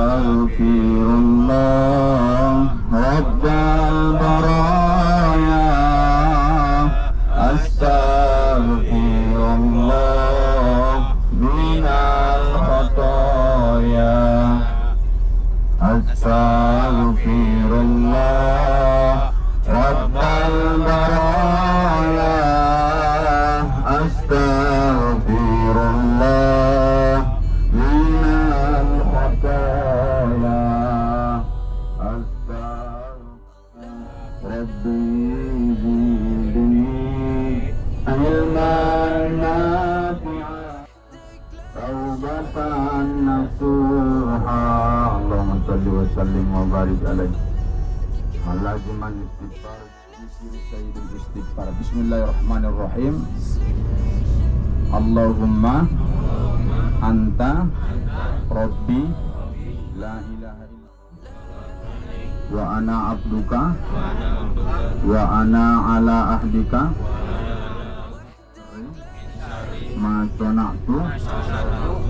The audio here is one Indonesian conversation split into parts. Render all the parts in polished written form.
Astaghfirullah Rabbal baraya. Astaghfirullah minal khotoya. Astaghfirullah Rabbal baraya. Astaghfirullah minal khotoya. Rabbi zidni ilman nafi'an taubatan nasuha. Allahumma salli wa sallim wa barik alaihi malaziman istighfar bismi sayyidil istighfar. Bismillahirrahmanirrahim. Allahumma anta rabbi la ilaha illa wa ana abduka wa ana ala ahdika ma sana'tu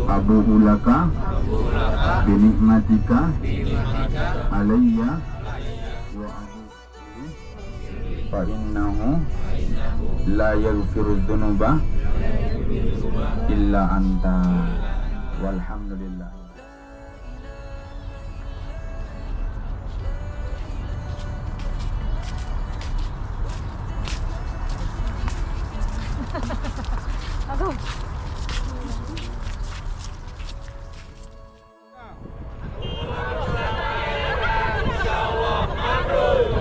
abu'u laka binikmatika alayya wa abu'u fa innahu la yaghfiru dhunuba illa anta walhamdulillah. Aduh.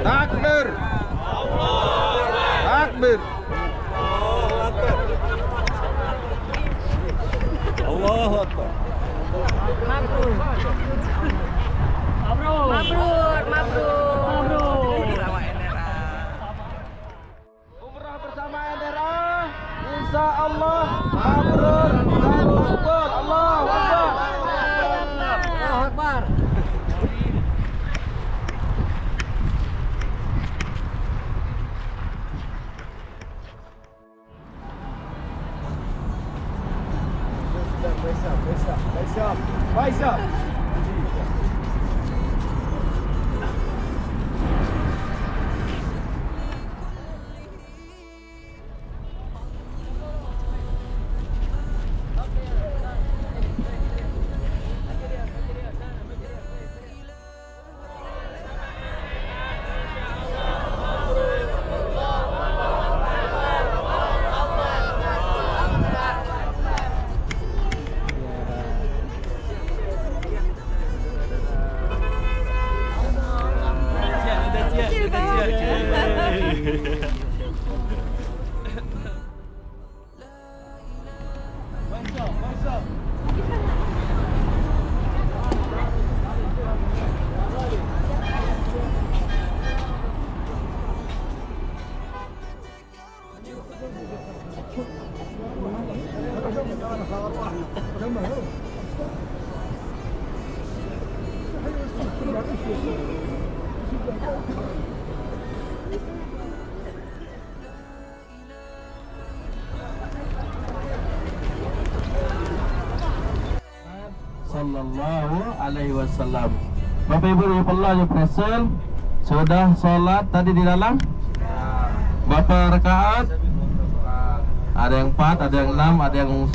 Takbir. Takbir. Allahu Akbar. Mabrur. Umrah bersama Endera. Insya Allah mabrur dan makbul. Allahu Akbar. Allahu Akbar. Faisal. Sallallahu alaihi wasallam. Bapak Ibu yang Allah presel, sudah sholat tadi di dalam? Berapa rakaat? Ada yang 4, ada yang 6, ada yang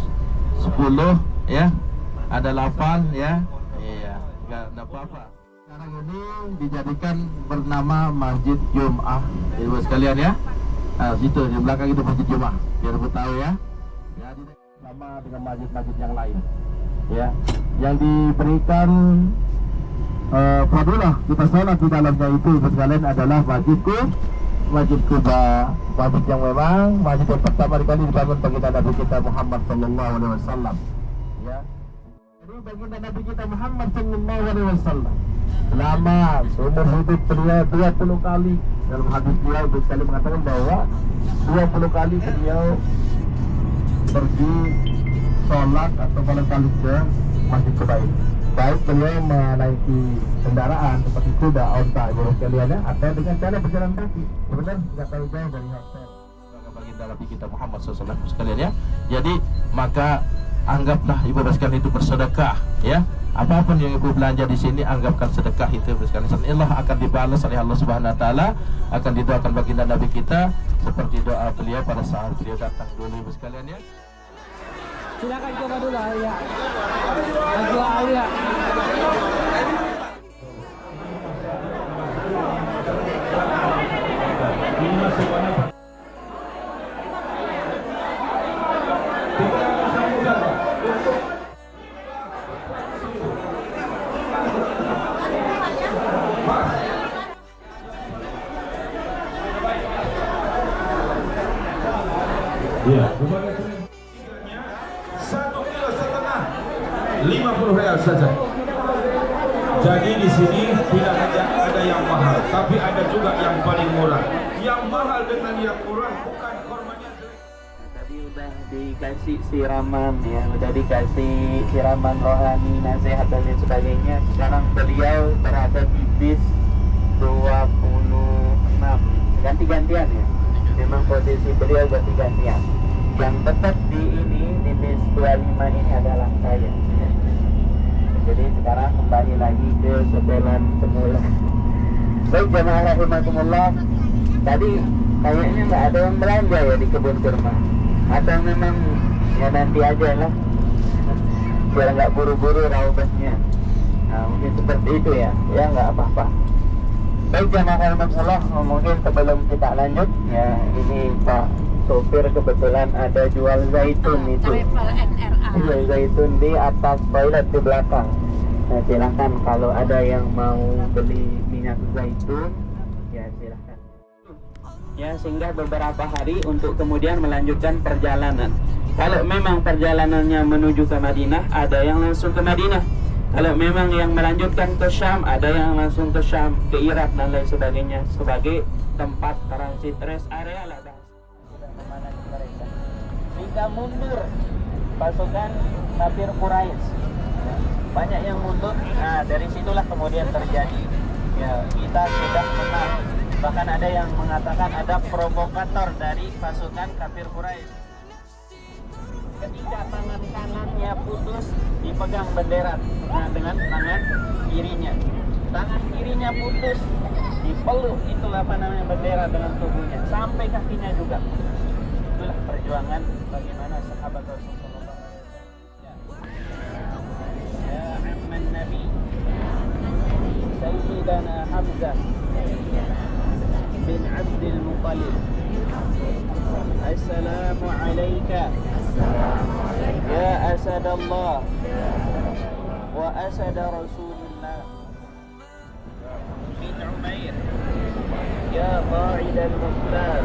10, ya. Ada 8, ya. Iya, enggak ada apa-apa. Sekarang ini dijadikan bernama Masjid Jum'ah. Ibu sekalian ya. Nah, situ di belakang itu Masjid Jum'ah. Biar Ibu tahu ya. Ya, sama dengan masjid-masjid yang lain. Ya, yang diberikan fadilah kita sholat di dalamnya itu Ibu sekalian adalah Masjid Quba, masjid yang memang masjid yang pertama kali dibangun baginda Nabi kita Muhammad sallallahu alaihi wasallam. Ya. Jadi baginda Nabi kita Muhammad sallallahu alaihi wasallam selama seumur hidup beliau 20 kali dalam hadis beliau Ibu sekalian mengatakan bahwa 20 kali beliau pergi sholat atau barangkali ke Masjid Quba ini. Baik beliau menaiki kendaraan seperti kuda, onta, ibu sekalian ya, atau dengan cara berjalan kaki. Benar, tidak tahu jauh dari hotel. Baginda Nabi kita Muhammad SAW sekalian ya. Jadi maka anggaplah ibu sekalian itu bersedekah, ya. Apapun yang ibu belanja di sini anggapkan sedekah itu ibu sekalian. Allah akan dibalas oleh Allah Subhanahu wa taala, akan didoakan baginda Nabi kita seperti doa beliau pada saat beliau datang dulu ibu sekalian, ya. Silakan coba dulu Alia. Alia Alia. Iya, 1,5 kilo 50 real saja. Jadi di sini tidak ada yang mahal, tapi ada juga yang paling murah. Yang mahal dengan yang murah bukan korbannya. Tadi udah dikasih siraman ya, udah dikasih siraman rohani, nasihat dan lain sebagainya. Sekarang beliau berada di bis 26, ganti-gantian ya. Memang posisi beliau ganti-gantian. Yang tetap di bis 25 ini adalah saya. Jadi sekarang kembali lagi ke setelan semula. Baik jemaah rahimakumullah, tadi kayaknya nggak ada yang belanja ya di kebun kurma. Atau memang ya nanti aja lah, biar nggak buru-buru raubahnya. Nah mungkin seperti itu ya, ya nggak apa-apa. Baik jemaah rahimakumullah, mungkin sebelum kita lanjut ya, ini Pak sopir kebetulan ada jual zaitun itu. Jual zaitun di atas toilet di belakang. Nah silahkan kalau ada yang mau beli minyak zaitun, ya silahkan. Ya singgah beberapa hari untuk kemudian melanjutkan perjalanan. Kalau memang perjalanannya menuju ke Madinah, ada yang langsung ke Madinah. Kalau memang yang melanjutkan ke Syam, ada yang langsung ke Syam, ke Irak dan lain sebagainya sebagai tempat transit rest area lah. Jika mundur pasukan kafir Quraisy, banyak yang mundur. Nah dari situlah kemudian terjadi ya kita sudah menang. Bahkan ada yang mengatakan ada provokator dari pasukan kafir Quraisy. Ketika tangan kanannya putus, dipegang bendera dengan tangan kirinya. Tangan kirinya putus, dipeluk itulah apa namanya bendera dengan tubuhnya sampai kakinya juga. Itulah perjuangan bagaimana sahabat Rasulullah. Ya amman Nabi Sayyidana Hamzah bin Abdul Muttalib. Assalamu alayka ya asad Allah wa asad Rasulullah bin Umair ya qa'id al-mukhtar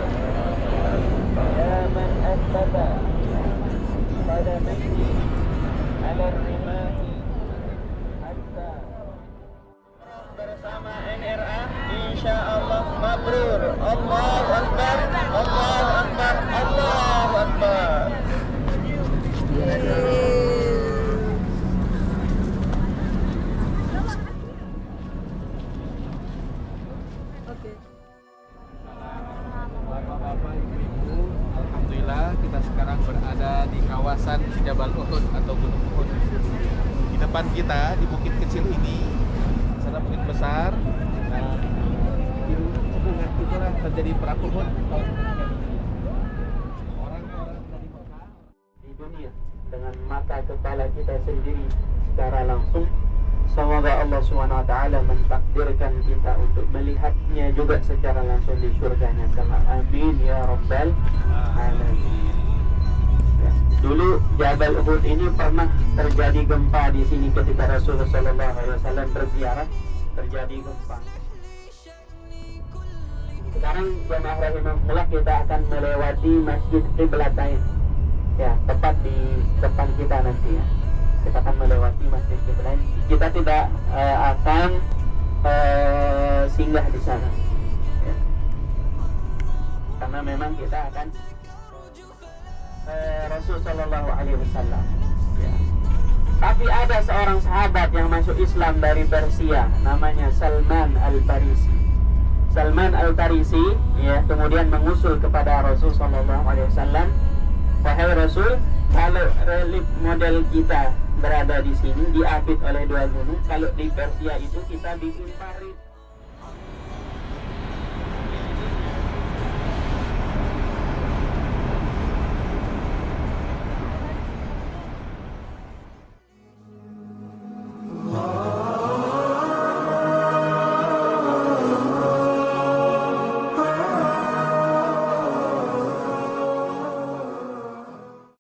ya man athbata qadamayhi ala rimahi hatta bersama NRA insyaallah mabrur. Allahu Akbar, Allahu Akbar, Allahu Akbar. Alhamdulillah kita sekarang berada di kawasan Jabal Uhud atau Gunung Uhud. Di depan kita di bukit kecil ini, sana bukit besar. Nah, di tengah itulah terjadi perang Uhud. Orang-orang dari Mekah Di dunia dengan mata kepala kita sendiri secara langsung. Semoga Allah SWT mentakdirkan kita untuk melihatnya juga secara langsung di surganya. Amin ya Rabbal Alamin. Ya. Dulu Jabal Uhud ini pernah terjadi gempa di sini ketika Rasulullah SAW berziarah, terjadi gempa. Sekarang jemaah rahimahullah kita akan melewati Masjid Qiblatain. Ya, tepat di depan kita nanti ya. Kita akan melewati Masjid Qiblatain. Kita tidak akan singgah di sana. Ya. Karena memang kita akan Rasul Shallallahu Alaihi Wasallam. Ya. Tapi ada seorang sahabat yang masuk Islam dari Persia, namanya Salman Al-Farisi. Salman Al-Farisi ya kemudian mengusul kepada Rasul Shallallahu Alaihi Wasallam, wahai Rasul, Kalau relief model kita berada di sini diapit oleh dua gunung, kalau di Persia itu kita bikin parit.